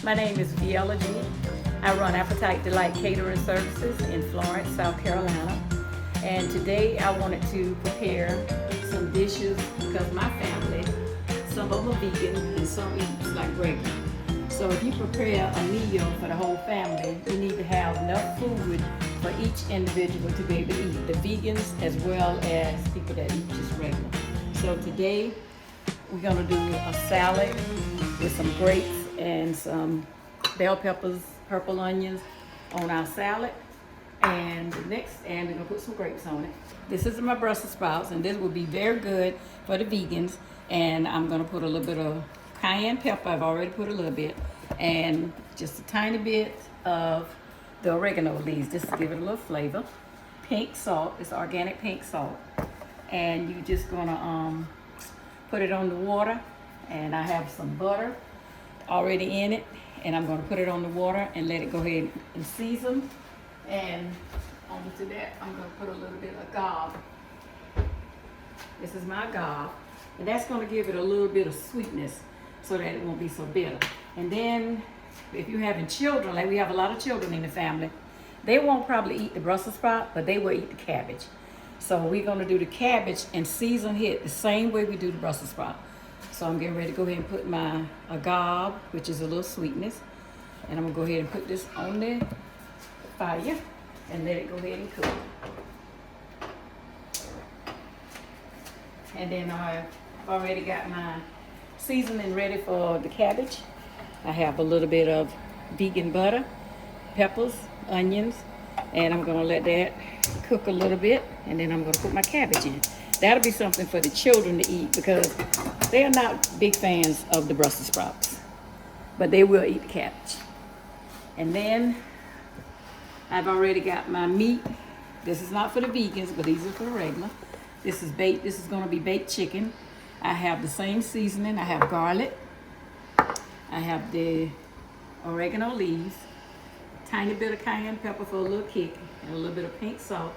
My name is Vea Ella Gee. I run Appetite Delight Catering Services in Florence, South Carolina. And today I wanted to prepare some dishes because my family, some of them are vegan and some eat like regular. So if you prepare a meal for the whole family, you need to have enough food for each individual to be able to eat, the vegans as well as people that eat just regular. So today we're gonna do a salad with some grapes and some bell peppers, purple onions on our salad. And we're gonna put some grapes on it. This is my Brussels sprouts, and this will be very good for the vegans. And I'm gonna put a little bit of cayenne pepper. I've already put a little bit, and just a tiny bit of the oregano leaves, just to give it a little flavor. Pink salt, it's organic pink salt. And you're just gonna put it on the water, and I have some butter already in it, and I'm going to put it on the water and let it go ahead and season. And onto that, I'm going to put a little bit of agave. This is my agave, and that's going to give it a little bit of sweetness so that it won't be so bitter. And then if you're having children, like we have a lot of children in the family, they won't probably eat the Brussels sprout, but they will eat the cabbage. So we're going to do the cabbage and season it the same way we do the Brussels sprout. So I'm getting ready to go ahead and put my agave, which is a little sweetness. And I'm gonna go ahead and put this on the fire and let it go ahead and cook. And then I've already got my seasoning ready for the cabbage. I have a little bit of vegan butter, peppers, onions, and I'm gonna let that cook a little bit, and then I'm gonna put my cabbage in. That'll be something for the children to eat because they are not big fans of the Brussels sprouts, but they will eat the cabbage. And then I've already got my meat. This is not for the vegans, but these are for the regular. This is baked. This is going to be baked chicken. I have the same seasoning. I have garlic. I have the oregano leaves, tiny bit of cayenne pepper for a little kick, and a little bit of pink salt.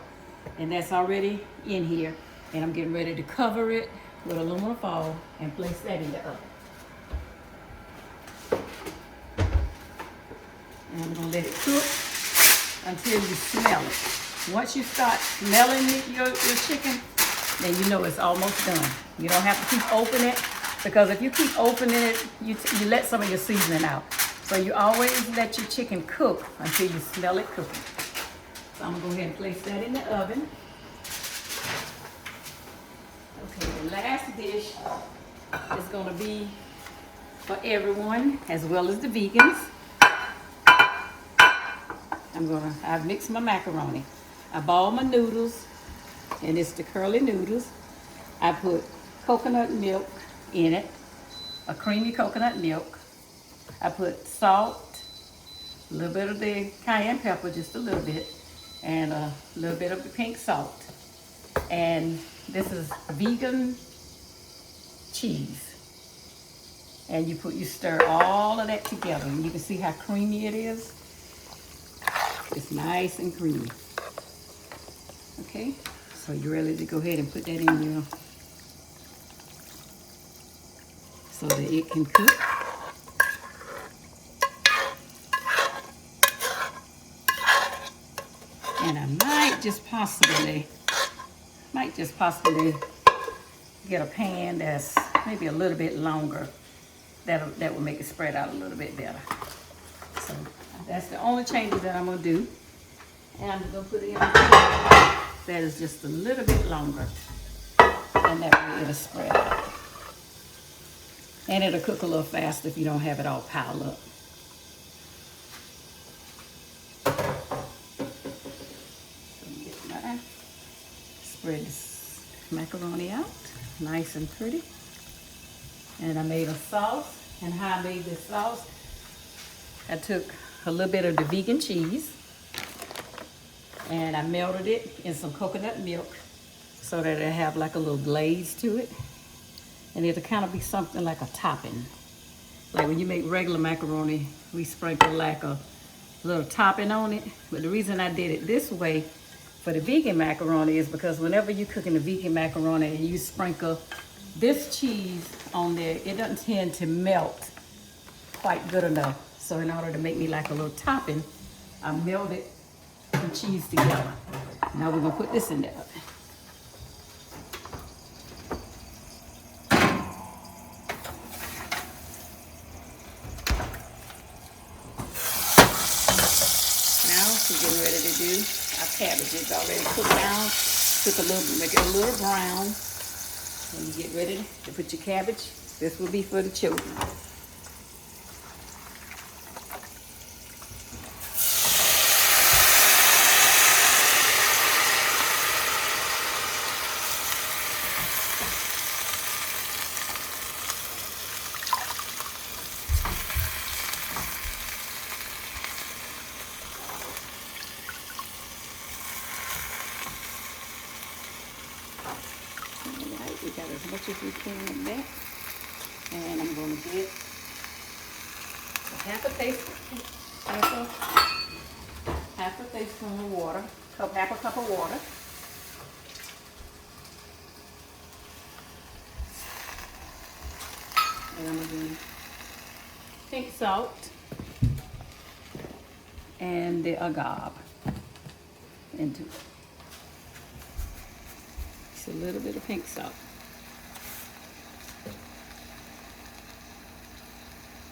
And that's already in here. And I'm getting ready to cover it with aluminum foil and place that in the oven. And I'm gonna let it cook until you smell it. Once you start smelling your chicken, then you know it's almost done. You don't have to keep opening it, because if you keep opening it, you let some of your seasoning out. So you always let your chicken cook until you smell it cooking. So I'm gonna go ahead and place that in the oven. Okay, the last dish is going to be for everyone as well as the vegans. I've mixed my macaroni. I boiled my noodles, and it's the curly noodles. I put coconut milk in it, a creamy coconut milk. I put salt, a little bit of the cayenne pepper, just a little bit, and a little bit of the pink salt. And this is vegan cheese. And you stir all of that together, and you can see how creamy it is. It's nice and creamy. Okay, so you're ready to go ahead and put that in your, so that it can cook. And I might just possibly get a pan that's maybe a little bit longer. That will make it spread out a little bit better. So that's the only changes that I'm gonna do. And I'm gonna put it in a pan that is just a little bit longer, and that way it'll spread out. And it'll cook a little faster if you don't have it all piled up. Spread this macaroni out nice and pretty. And I made a sauce. And how I made this sauce, I took a little bit of the vegan cheese and I melted it in some coconut milk so that it'll have like a little glaze to it. And it'll kind of be something like a topping. Like when you make regular macaroni, we sprinkle like a little topping on it. But the reason I did it this way for the vegan macaroni is because whenever you're cooking the vegan macaroni and you sprinkle this cheese on there, it doesn't tend to melt quite good enough. So in order to make me like a little topping, I melted some cheese together. Now we're gonna put this in the oven. Now we're getting ready to do our cabbage. It's already cooked down. Make it a little brown. When you get ready to put your cabbage, this will be for the children. We got as much as we can of that. And I'm going to get half a tablespoon of water, half a cup of water. And I'm going to do pink salt and the agave into it. Just a little bit of pink salt.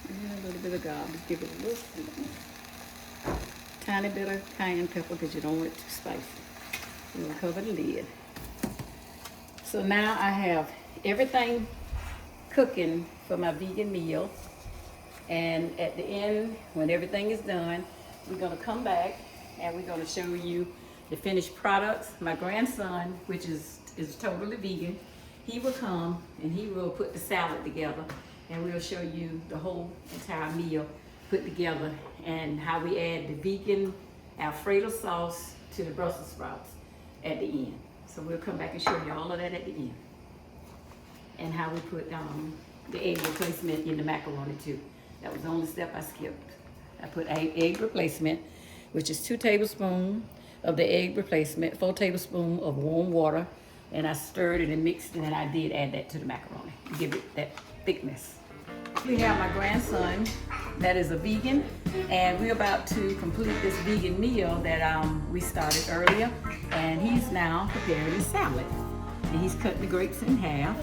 And a little bit of agave, just give it a little sweetness. Tiny bit of cayenne pepper because you don't want it too spicy. We'll cover the lid. So now I have everything cooking for my vegan meal. And at the end, when everything is done, we're gonna come back and we're gonna show you the finished products. My grandson, which is totally vegan, he will come and he will put the salad together and we'll show you the whole entire meal put together and how we add the vegan Alfredo sauce to the Brussels sprouts at the end. So we'll come back and show you all of that at the end. And how we put the egg replacement in the macaroni too. That was the only step I skipped. I put egg replacement, which is 2 tablespoons of the egg replacement, 4 tablespoons of warm water, and I stirred it and mixed it, and I did add that to the macaroni, give it that thickness. We have my grandson that is a vegan, and we're about to complete this vegan meal that we started earlier, and he's now preparing a salad. And he's cutting the grapes in half,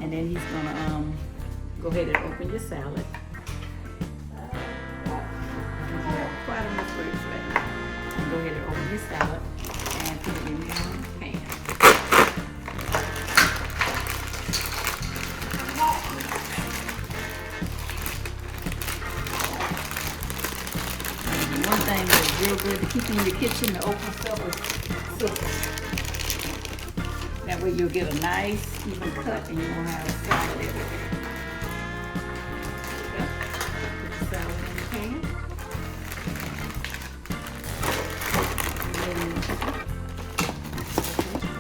and then he's gonna go ahead and open your salad. Quite enough grapes right now. And go ahead and open your salad and put it in your pan. One thing that's real good to keep in your kitchen, the open stuff is scissors. That way you'll get a nice even cut and you won't have a salad everywhere. Put the salad in the pan.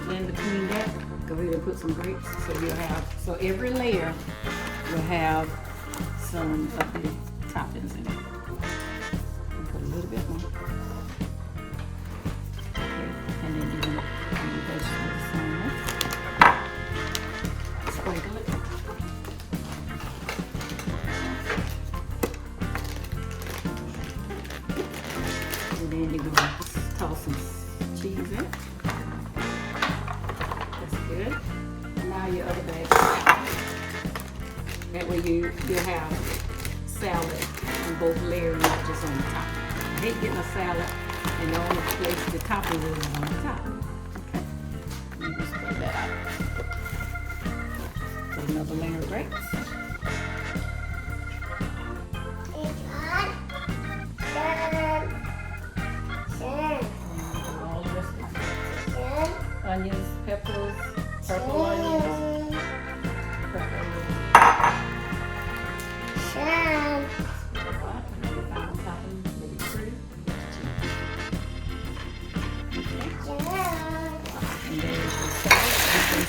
And then between that, go ahead and put some grapes. So every layer will have some of the toppings in it. Put a little bit more. Okay, and then you're gonna do your vegetables on it. Sprinkle it. And then you're gonna toss some cheese in. That's good. Now your other bag. That way you'll have salad on both layers, not just on the top. I hate getting a salad and the only place the topping is on the top. Okay. You just spread that out. Put another layer of grapes. All the rest of it. Onions, peppers, purple onions, purple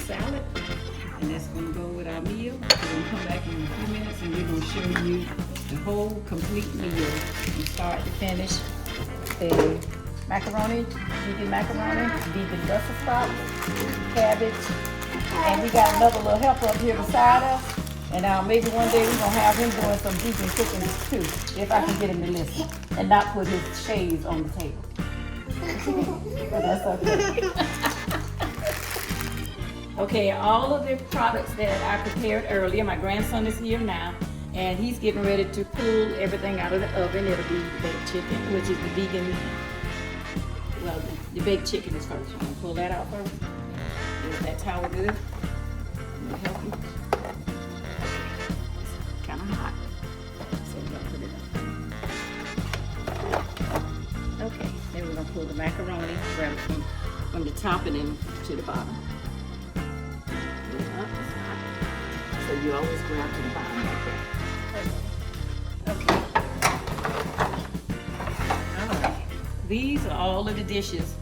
salad, and that's going to go with our meal. We're going to come back in a few minutes and we're going to show you the whole complete meal from start to finish. The macaroni, vegan Brussels sprouts, cabbage, and we got another little helper up here beside us. And maybe one day we're gonna have him doing some vegan cooking too, if I can get him to listen and not put his shades on the table. But that's okay. Okay, all of the products that I prepared earlier, my grandson is here now, and he's getting ready to pull everything out of the oven. It'll be baked chicken, which is the vegan, well, the baked chicken is first. I'm gonna pull that out first. Is that towel good? Let me help you. It's kind of hot, so we're gonna put it up. Okay, then we're gonna pull the macaroni, grab it from the top and then to the bottom. So you always grab to the bottom like that. Okay. All right. These are all of the dishes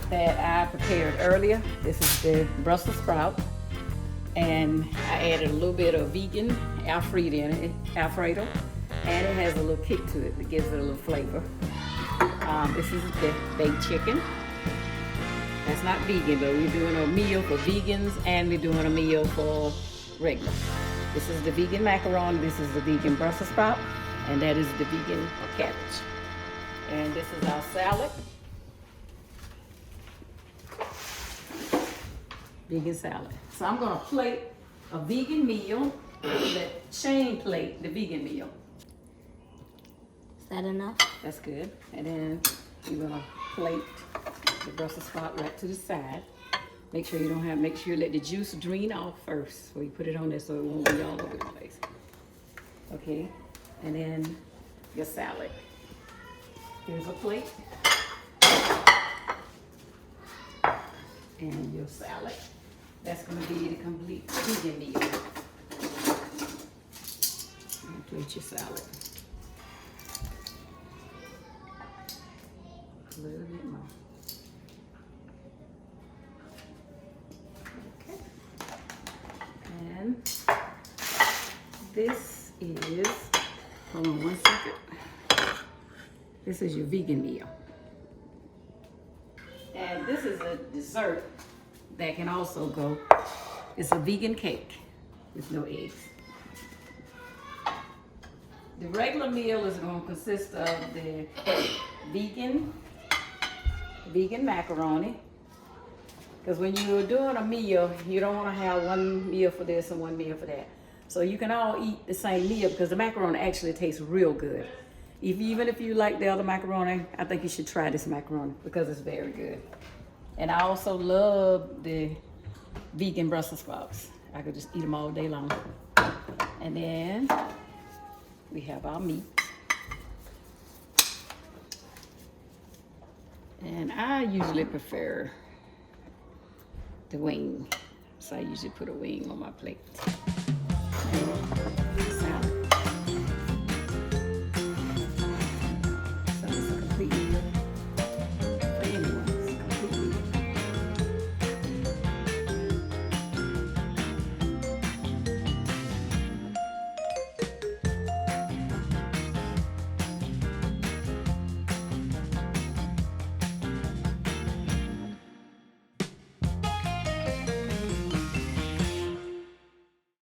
that I prepared earlier. This is the Brussels sprout, and I added a little bit of vegan Alfredo in it, Alfredo, and it has a little kick to it that gives it a little flavor. This is the baked chicken. That's not vegan, but we're doing a meal for vegans and we're doing a meal for regular. This is the vegan macaroni, this is the vegan Brussels sprout, and that is the vegan cabbage. And this is our salad. Vegan salad. So I'm gonna plate a vegan meal, that Shane plate the vegan meal. Is that enough? That's good. And then you're gonna plate the Brussels sprout right to the side. Make sure you let the juice drain off first before you put it on there so it won't be all over the place. Okay, and then your salad. Here's a plate. And your salad. That's gonna be the complete vegan meal. And plate your salad. A little bit more. Okay. And this is, hold on 1 second. This is your vegan meal. And this is a dessert that can also go, it's a vegan cake with no eggs. The regular meal is going to consist of the vegan macaroni. Because when you're doing a meal, you don't want to have one meal for this and one meal for that. So you can all eat the same meal because the macaroni actually tastes real good. Even if you like the other macaroni, I think you should try this macaroni because it's very good. And I also love the vegan Brussels sprouts. I could just eat them all day long. And then we have our meat. And I usually prefer the wing. So I usually put a wing on my plate. And salad.